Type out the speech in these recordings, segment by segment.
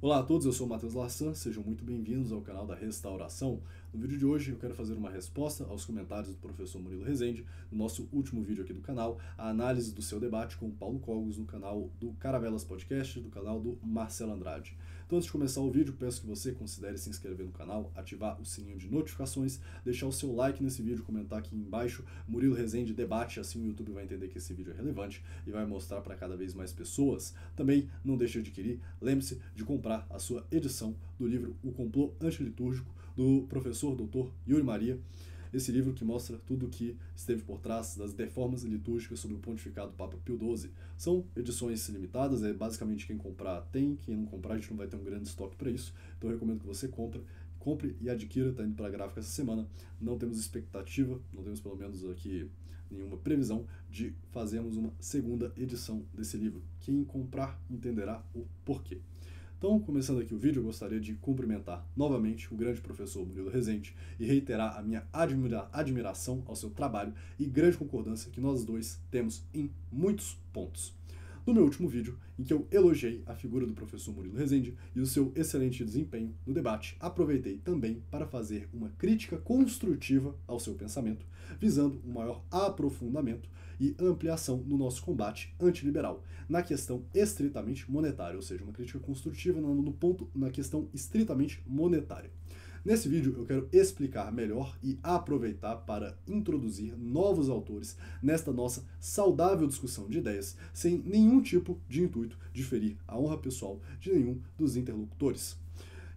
Olá a todos, eu sou o Matheus Lassan, sejam muito bem-vindos ao canal da Restauração. No vídeo de hoje eu quero fazer uma resposta aos comentários do professor Murilo Rezende, no nosso último vídeo aqui do canal, a análise do seu debate com o Paulo Cogos no canal do Caravelas Podcast, do canal do Marcelo Andrade. Então, antes de começar o vídeo, peço que você considere se inscrever no canal, ativar o sininho de notificações, deixar o seu like nesse vídeo, comentar aqui embaixo, Murilo Rezende debate, assim o YouTube vai entender que esse vídeo é relevante e vai mostrar para cada vez mais pessoas. Também não deixe de adquirir, lembre-se de comprar a sua edição do livro O Complô Antilitúrgico, do professor Dr. Yuri Maria. Esse livro que mostra tudo o que esteve por trás das deformas litúrgicas sobre o pontificado Papa Pio XII. São edições limitadas, basicamente quem comprar tem, quem não comprar a gente não vai ter um grande estoque para isso, então eu recomendo que você compre e adquira, está indo para a gráfica essa semana. Não temos expectativa, não temos pelo menos aqui nenhuma previsão de fazermos uma segunda edição desse livro. Quem comprar entenderá o porquê. Então, começando aqui o vídeo, eu gostaria de cumprimentar novamente o grande professor Murilo Rezende e reiterar a minha admiração ao seu trabalho e grande concordância que nós dois temos em muitos pontos. No meu último vídeo, em que eu elogiei a figura do professor Murilo Rezende e o seu excelente desempenho no debate, aproveitei também para fazer uma crítica construtiva ao seu pensamento, visando um maior aprofundamento e ampliação no nosso combate antiliberal, na questão estritamente monetária, ou seja, uma crítica construtiva na questão estritamente monetária. Nesse vídeo eu quero explicar melhor e aproveitar para introduzir novos autores nesta nossa saudável discussão de ideias, sem nenhum tipo de intuito de ferir a honra pessoal de nenhum dos interlocutores.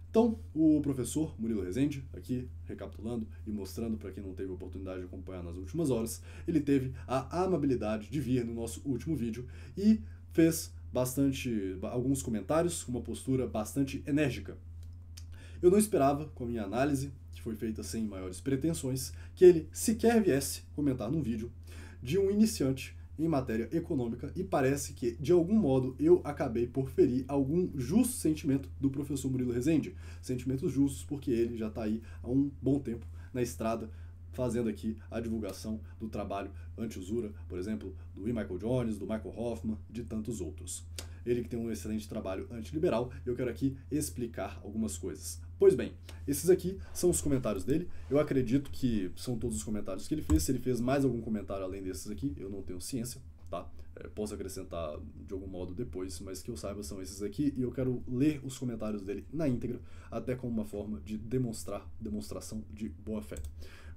Então, o professor Murilo Rezende, aqui recapitulando e mostrando para quem não teve a oportunidade de acompanhar nas últimas horas, ele teve a amabilidade de vir no nosso último vídeo e fez alguns comentários com uma postura bastante enérgica. Eu não esperava, com a minha análise, que foi feita sem maiores pretensões, que ele sequer viesse comentar num vídeo de um iniciante em matéria econômica e parece que, de algum modo, eu acabei por ferir algum justo sentimento do professor Murilo Rezende. Sentimentos justos porque ele já está aí há um bom tempo na estrada, fazendo aqui a divulgação do trabalho anti-usura, por exemplo, do E. Michael Jones, do Michael Hoffman, de tantos outros. Ele que tem um excelente trabalho antiliberal, eu quero aqui explicar algumas coisas. Pois bem, esses aqui são os comentários dele. Eu acredito que são todos os comentários que ele fez. Se ele fez mais algum comentário além desses aqui, eu não tenho ciência, tá? Posso acrescentar de algum modo depois, mas que eu saiba são esses aqui. E eu quero ler os comentários dele na íntegra, até como uma forma de demonstração de boa-fé.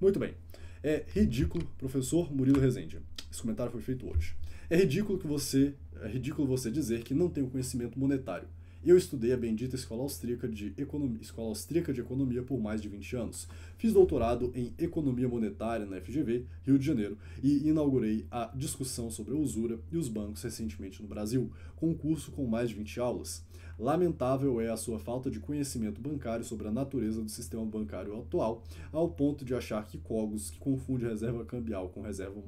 Muito bem. É ridículo, professor Murilo Rezende. Esse comentário foi feito hoje. É ridículo você dizer que não tem o conhecimento monetário. Eu estudei a bendita Escola Austríaca de Economia por mais de 20 anos. Fiz doutorado em Economia Monetária na FGV, Rio de Janeiro, e inaugurei a discussão sobre a usura e os bancos recentemente no Brasil, com um curso com mais de 20 aulas. Lamentável é a sua falta de conhecimento bancário sobre a natureza do sistema bancário atual, ao ponto de achar que Cogos, que confunde reserva cambial com reserva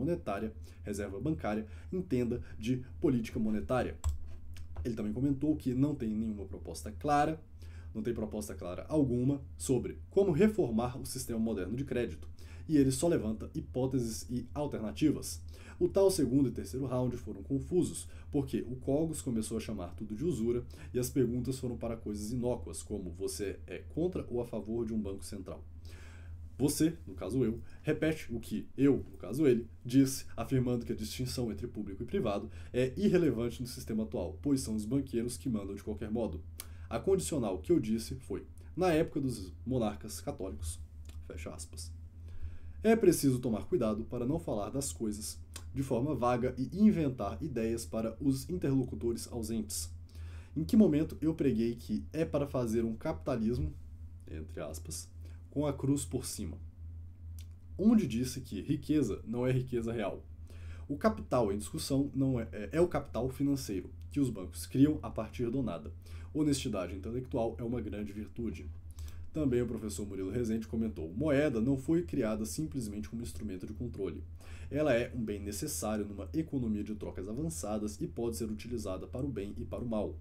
bancária, entenda de política monetária. Ele também comentou que não tem nenhuma proposta clara, não tem proposta clara alguma sobre como reformar o sistema moderno de crédito, e ele só levanta hipóteses e alternativas. O tal segundo e terceiro round foram confusos, porque o Cogos começou a chamar tudo de usura e as perguntas foram para coisas inócuas, como você é contra ou a favor de um banco central. Você, no caso eu, repete o que eu, no caso ele, disse, afirmando que a distinção entre público e privado é irrelevante no sistema atual, pois são os banqueiros que mandam de qualquer modo. A condicional que eu disse foi, na época dos monarcas católicos, fecha aspas. É preciso tomar cuidado para não falar das coisas de forma vaga e inventar ideias para os interlocutores ausentes. Em que momento eu preguei que é para fazer um capitalismo, entre aspas, com a cruz por cima? Onde disse que riqueza não é riqueza real? O capital em discussão não é o capital financeiro, que os bancos criam a partir do nada. Honestidade intelectual é uma grande virtude. Também o professor Murilo Rezende comentou: moeda não foi criada simplesmente como instrumento de controle. Ela é um bem necessário numa economia de trocas avançadas e pode ser utilizada para o bem e para o mal.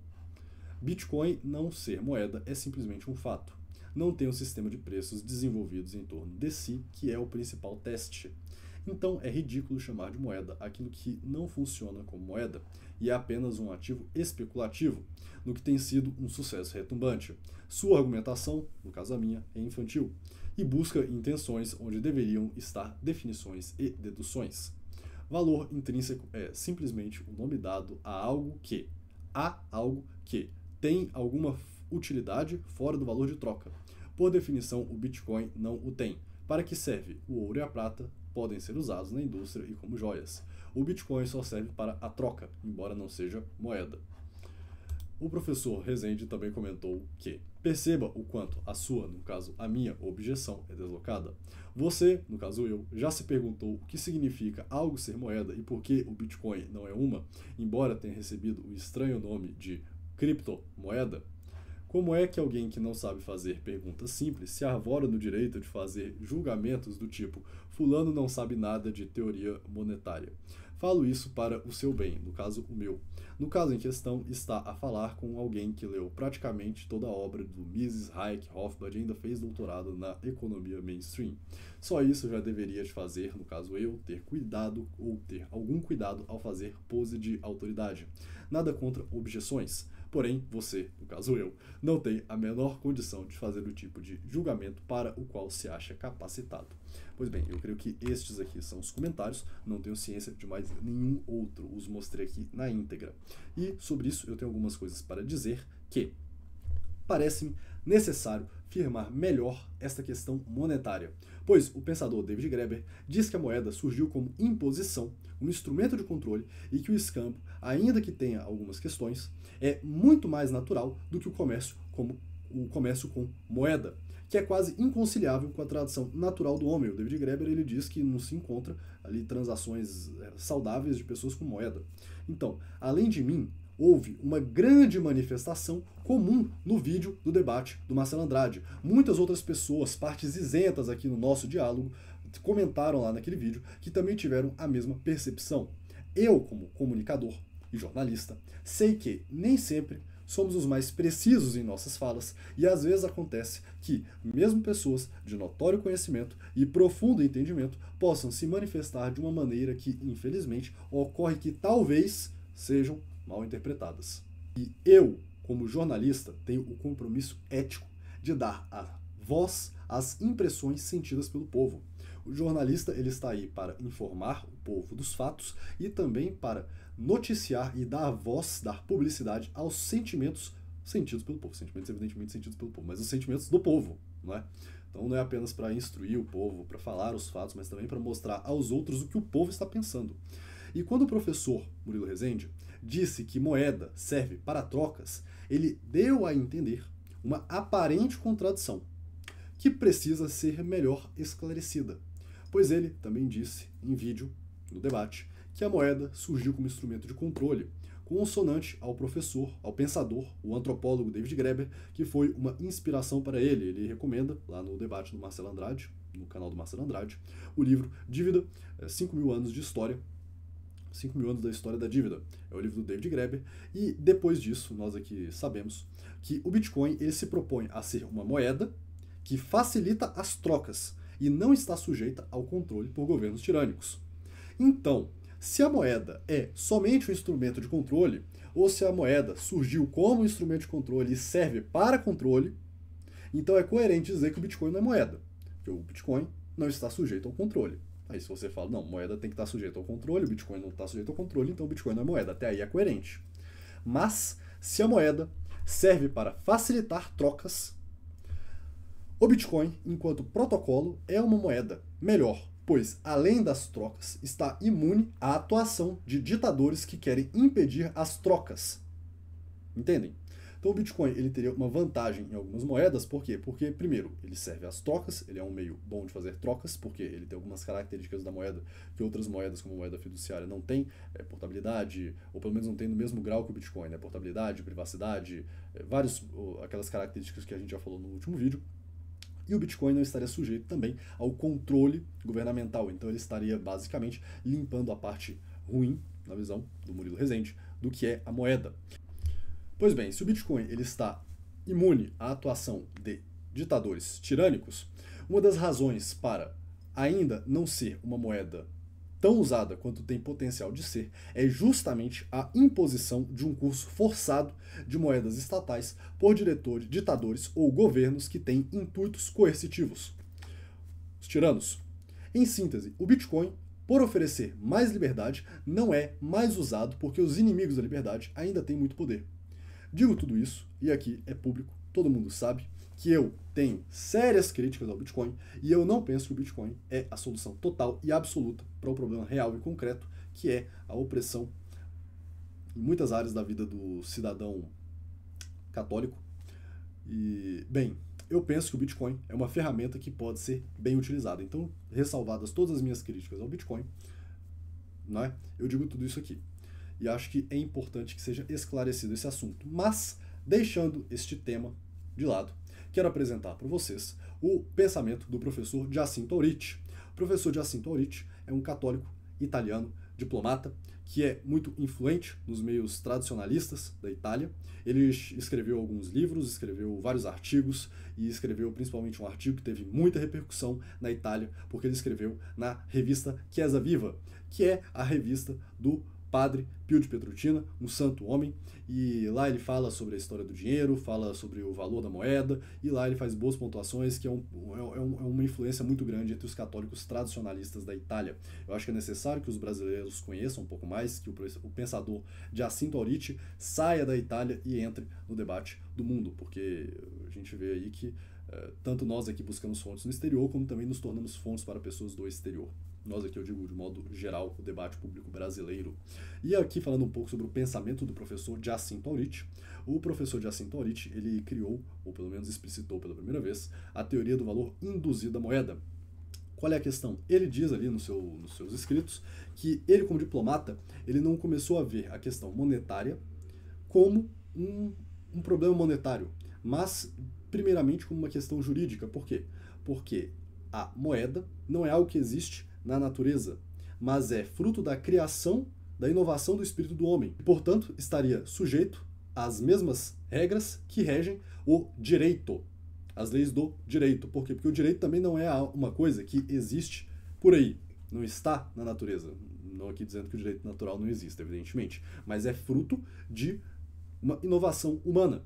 Bitcoin não ser moeda é simplesmente um fato. Não tem um sistema de preços desenvolvidos em torno de si, que é o principal teste. Então é ridículo chamar de moeda aquilo que não funciona como moeda e é apenas um ativo especulativo, no que tem sido um sucesso retumbante. Sua argumentação, no caso a minha, é infantil e busca intenções onde deveriam estar definições e deduções. Valor intrínseco é simplesmente o nome dado a algo que tem alguma utilidade fora do valor de troca. Por definição, o Bitcoin não o tem. Para que serve? O ouro e a prata podem ser usados na indústria e como joias. O Bitcoin só serve para a troca, embora não seja moeda. O professor Rezende também comentou que perceba o quanto a sua, no caso a minha, objeção é deslocada. Você, no caso eu, já se perguntou o que significa algo ser moeda e por que o Bitcoin não é uma, embora tenha recebido o estranho nome de criptomoeda? Como é que alguém que não sabe fazer perguntas simples se arvora no direito de fazer julgamentos do tipo fulano não sabe nada de teoria monetária? Falo isso para o seu bem, no caso o meu. No caso em questão, está a falar com alguém que leu praticamente toda a obra do Mises, Hayek, Hofbauer e ainda fez doutorado na economia mainstream. Só isso já deveria te fazer, no caso eu, ter cuidado ou ter algum cuidado ao fazer pose de autoridade. Nada contra objeções. Porém, você, no caso eu, não tem a menor condição de fazer o tipo de julgamento para o qual se acha capacitado. Pois bem, eu creio que estes aqui são os comentários, não tenho ciência de mais nenhum outro, os mostrei aqui na íntegra. E sobre isso eu tenho algumas coisas para dizer que parece-me necessário firmar melhor esta questão monetária, pois o pensador David Graeber diz que a moeda surgiu como imposição, um instrumento de controle e que o escambo, ainda que tenha algumas questões, é muito mais natural do que o comércio com moeda, que é quase inconciliável com a tradição natural do homem. O David Graeber ele diz que não se encontra ali transações saudáveis de pessoas com moeda. Então, além de mim, houve uma grande manifestação comum no vídeo do debate do Marcelo Andrade. Muitas outras pessoas, partes isentas aqui no nosso diálogo, comentaram lá naquele vídeo que também tiveram a mesma percepção. Eu, como comunicador e jornalista, sei que nem sempre somos os mais precisos em nossas falas e às vezes acontece que mesmo pessoas de notório conhecimento e profundo entendimento possam se manifestar de uma maneira que, infelizmente, ocorre que talvez sejam mal interpretadas. E eu, como jornalista, tenho o compromisso ético de dar a voz às impressões sentidas pelo povo. O jornalista ele está aí para informar o povo dos fatos e também para noticiar e dar voz, dar publicidade aos sentimentos sentidos pelo povo. Sentimentos evidentemente sentidos pelo povo, mas os sentimentos do povo, não é? Então não é apenas para instruir o povo, para falar os fatos, mas também para mostrar aos outros o que o povo está pensando. E quando o professor Murilo Rezende disse que moeda serve para trocas, ele deu a entender uma aparente contradição, que precisa ser melhor esclarecida, pois ele também disse em vídeo, no debate, que a moeda surgiu como instrumento de controle, consonante ao professor, ao pensador, o antropólogo David Graeber, que foi uma inspiração para ele. Ele recomenda, lá no debate do Marcelo Andrade, no canal do Marcelo Andrade, o livro Dívida, 5.000 anos de história, 5.000 anos da história da dívida. É o livro do David Graeber. E depois disso, nós aqui sabemos que o Bitcoin ele se propõe a ser uma moeda que facilita as trocas e não está sujeita ao controle por governos tirânicos. Então, se a moeda é somente um instrumento de controle, ou se a moeda surgiu como um instrumento de controle e serve para controle, então é coerente dizer que o Bitcoin não é moeda, porque o Bitcoin não está sujeito ao controle. Aí se você fala, não, moeda tem que estar sujeita ao controle, o Bitcoin não está sujeito ao controle, então o Bitcoin não é moeda. Até aí é coerente. Mas, se a moeda serve para facilitar trocas, o Bitcoin, enquanto protocolo, é uma moeda melhor, pois, além das trocas, está imune à atuação de ditadores que querem impedir as trocas. Entendem? Então o Bitcoin ele teria uma vantagem em algumas moedas, por quê? Porque, primeiro, ele serve às trocas, ele é um meio bom de fazer trocas, porque ele tem algumas características da moeda que outras moedas, como a moeda fiduciária, não tem, portabilidade, ou pelo menos não tem no mesmo grau que o Bitcoin, né? Portabilidade, privacidade, aquelas características que a gente já falou no último vídeo. E o Bitcoin não estaria sujeito também ao controle governamental, então ele estaria basicamente limpando a parte ruim, na visão do Murilo Rezende, do que é a moeda. Pois bem, se o Bitcoin ele está imune à atuação de ditadores tirânicos, uma das razões para ainda não ser uma moeda tão usada quanto tem potencial de ser, é justamente a imposição de um curso forçado de moedas estatais por ditadores ou governos que têm intuitos coercitivos. Os tiranos. Em síntese, o Bitcoin, por oferecer mais liberdade, não é mais usado porque os inimigos da liberdade ainda têm muito poder. Digo tudo isso, e aqui é público, todo mundo sabe, que eu tenho sérias críticas ao Bitcoin e eu não penso que o Bitcoin é a solução total e absoluta para o problema real e concreto, que é a opressão em muitas áreas da vida do cidadão católico. E, bem, eu penso que o Bitcoin é uma ferramenta que pode ser bem utilizada. Então, ressalvadas todas as minhas críticas ao Bitcoin, não é? Eu digo tudo isso aqui. E acho que é importante que seja esclarecido esse assunto. Mas, deixando este tema de lado, quero apresentar para vocês o pensamento do professor Giacinto Auriti. O professor Giacinto Auriti é um católico italiano, diplomata, que é muito influente nos meios tradicionalistas da Itália. Ele escreveu alguns livros, escreveu vários artigos e escreveu principalmente um artigo que teve muita repercussão na Itália, porque ele escreveu na revista Chiesa Viva, que é a revista do Padre Pio de Pietrelcina, um santo homem, e lá ele fala sobre a história do dinheiro, fala sobre o valor da moeda, e lá ele faz boas pontuações, que é uma influência muito grande entre os católicos tradicionalistas da Itália. Eu acho que é necessário que os brasileiros conheçam um pouco mais, que o pensador Giacinto Auriti saia da Itália e entre no debate do mundo, porque a gente vê aí que tanto nós aqui buscamos fontes no exterior, como também nos tornamos fontes para pessoas do exterior. Nós aqui eu digo de modo geral, o debate público brasileiro. E aqui falando um pouco sobre o pensamento do professor Giacinto Auriti. O professor Giacinto Auriti, ele criou, ou pelo menos explicitou pela primeira vez, a teoria do valor induzido da moeda. Qual é a questão? Ele diz ali nos seus escritos que ele, como diplomata, ele não começou a ver a questão monetária como um problema monetário, mas primeiramente como uma questão jurídica. Por quê? Porque a moeda não é algo que existe na natureza, mas é fruto da criação, da inovação do espírito do homem. E, portanto, estaria sujeito às mesmas regras que regem o direito, as leis do direito. Por quê? Porque o direito também não é uma coisa que existe por aí, não está na natureza. Não aqui dizendo que o direito natural não existe, evidentemente, mas é fruto de uma inovação humana.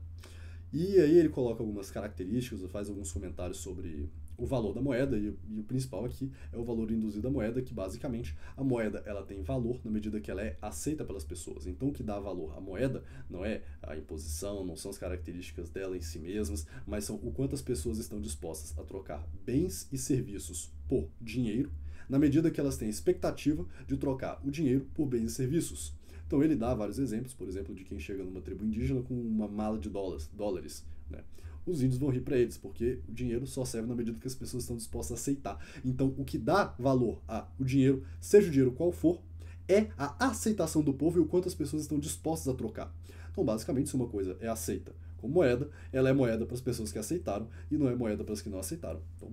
E aí ele coloca algumas características, faz alguns comentários sobre o valor da moeda, e o principal aqui é o valor induzido da moeda, que basicamente a moeda ela tem valor na medida que ela é aceita pelas pessoas. Então o que dá valor à moeda não é a imposição, não são as características dela em si mesmas, mas são o quanto as pessoas estão dispostas a trocar bens e serviços por dinheiro, na medida que elas têm expectativa de trocar o dinheiro por bens e serviços. Então ele dá vários exemplos, por exemplo, de quem chega numa tribo indígena com uma mala de dólares, né? Os índios vão rir para eles, porque o dinheiro só serve na medida que as pessoas estão dispostas a aceitar. Então, o que dá valor ao dinheiro, seja o dinheiro qual for, é a aceitação do povo e o quanto as pessoas estão dispostas a trocar. Então, basicamente, se uma coisa é aceita como moeda, ela é moeda para as pessoas que aceitaram e não é moeda para as que não aceitaram. Então,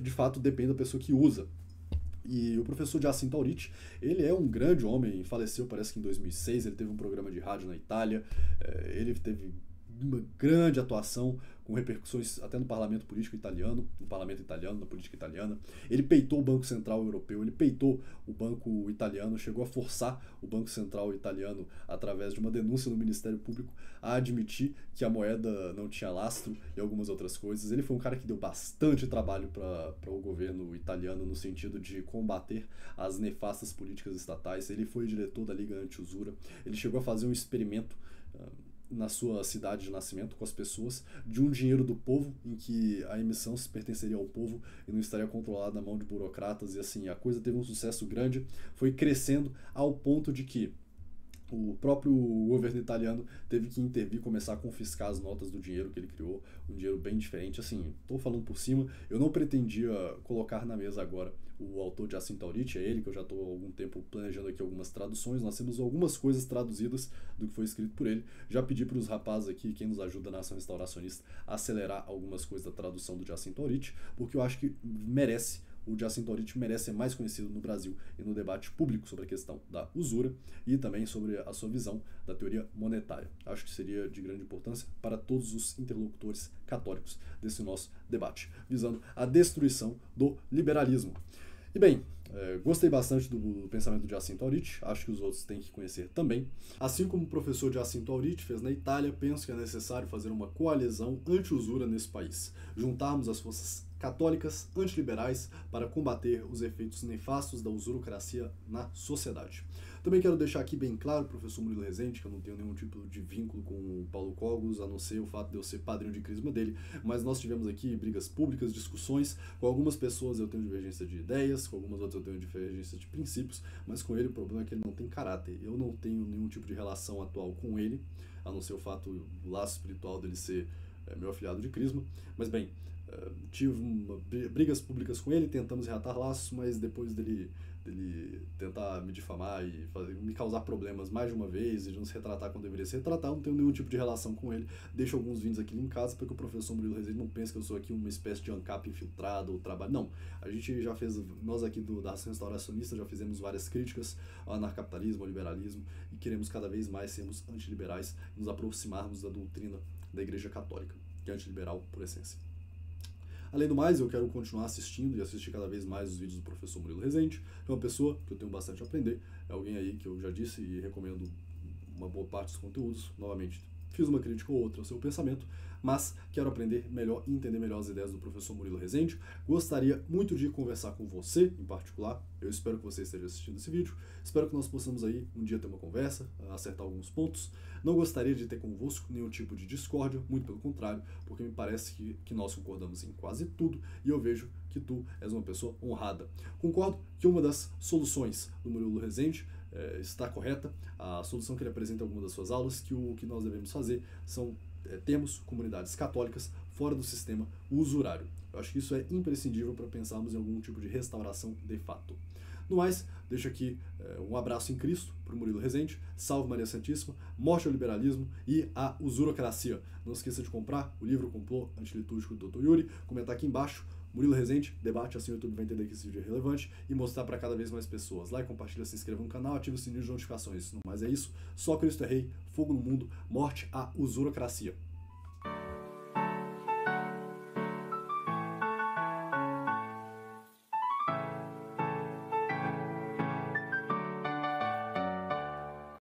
de fato, depende da pessoa que usa. E o professor Giacinto Auriti, ele é um grande homem, faleceu parece que em 2006, ele teve um programa de rádio na Itália, ele teve uma grande atuação com repercussões até no parlamento político italiano, no parlamento italiano, na política italiana. Ele peitou o Banco Central Europeu, ele peitou o Banco Italiano, chegou a forçar o Banco Central Italiano, através de uma denúncia no Ministério Público, a admitir que a moeda não tinha lastro e algumas outras coisas. Ele foi um cara que deu bastante trabalho para o governo italiano no sentido de combater as nefastas políticas estatais. Ele foi diretor da Liga Anti-Usura, ele chegou a fazer um experimento na sua cidade de nascimento com as pessoas, de um dinheiro do povo, em que a emissão se pertenceria ao povo e não estaria controlada na mão de burocratas, e assim, a coisa teve um sucesso grande, foi crescendo ao ponto de que o próprio governo italiano teve que intervir, começar a confiscar as notas do dinheiro que ele criou, um dinheiro bem diferente. Assim, estou falando por cima, eu não pretendia colocar na mesa agora o autor de Giacinto Auriti, é ele que eu já estou há algum tempo planejando aqui algumas traduções. Nós temos algumas coisas traduzidas do que foi escrito por ele. Já pedi para os rapazes aqui, quem nos ajuda na ação restauracionista, a acelerar algumas coisas da tradução do Giacinto Auriti, porque eu acho que o Giacinto Auriti merece ser mais conhecido no Brasil e no debate público sobre a questão da usura e também sobre a sua visão da teoria monetária. Acho que seria de grande importância para todos os interlocutores católicos desse nosso debate, visando a destruição do liberalismo. E bem, Gostei bastante do pensamento de Jacinto Aurich, acho que os outros têm que conhecer também. Assim como o professor Jacinto Aurich fez na Itália, penso que é necessário fazer uma coalizão anti-usura nesse país, juntarmos as forças católicas antiliberais para combater os efeitos nefastos da usurocracia na sociedade. Também quero deixar aqui bem claro, professor Murilo Rezende, que eu não tenho nenhum tipo de vínculo com o Paulo Cogos, a não ser o fato de eu ser padrinho de crisma dele, mas nós tivemos aqui brigas públicas, discussões, com algumas pessoas eu tenho divergência de ideias, com algumas outras eu tenho divergência de princípios, mas com ele o problema é que ele não tem caráter. Eu não tenho nenhum tipo de relação atual com ele, a não ser o fato, o laço espiritual dele ser meu afilhado de crisma, mas bem, tive brigas públicas com ele, tentamos reatar laços, mas depois dele tentar me difamar e me causar problemas mais de uma vez e de não se retratar quando deveria se retratar, eu não tenho nenhum tipo de relação com ele. Deixo alguns vídeos aqui em casa para que o professor Murilo Rezende não pense que eu sou aqui uma espécie de ANCAP infiltrado ou trabalho. Não, a gente já fez, nós aqui da Ação Restauracionista já fizemos várias críticas ao anarcapitalismo, ao liberalismo e queremos cada vez mais sermos antiliberais e nos aproximarmos da doutrina da Igreja Católica, que é antiliberal por essência. Além do mais, eu quero continuar assistindo e assistir cada vez mais os vídeos do professor Murilo Rezende, que é uma pessoa que eu tenho bastante a aprender, é alguém aí que eu já disse e recomendo uma boa parte dos conteúdos. Novamente, fiz uma crítica ou outra ao seu pensamento, mas quero aprender melhor e entender melhor as ideias do professor Murilo Rezende. Gostaria muito de conversar com você, em particular. Eu espero que você esteja assistindo esse vídeo. Espero que nós possamos aí um dia ter uma conversa, acertar alguns pontos. Não gostaria de ter convosco nenhum tipo de discórdia, muito pelo contrário, porque me parece que nós concordamos em quase tudo e eu vejo que tu és uma pessoa honrada. Concordo que uma das soluções do Murilo Rezende está correta. A solução que ele apresenta em alguma das suas aulas, que o que nós devemos fazer são termos comunidades católicas fora do sistema usurário. Eu acho que isso é imprescindível para pensarmos em algum tipo de restauração de fato. No mais, deixo aqui um abraço em Cristo para o Murilo Rezende, salve Maria Santíssima, morte ao liberalismo e à usurocracia. Não esqueça de comprar o livro Complô Antilitúrgico do Dr. Yuri, comentar aqui embaixo, Murilo Rezende, debate, assim o YouTube vai entender que esse vídeo é relevante e mostrar para cada vez mais pessoas. Like, compartilha, se inscreva no canal, ative o sininho de notificações. No mais é isso, só Cristo é Rei, fogo no mundo, morte à usurocracia.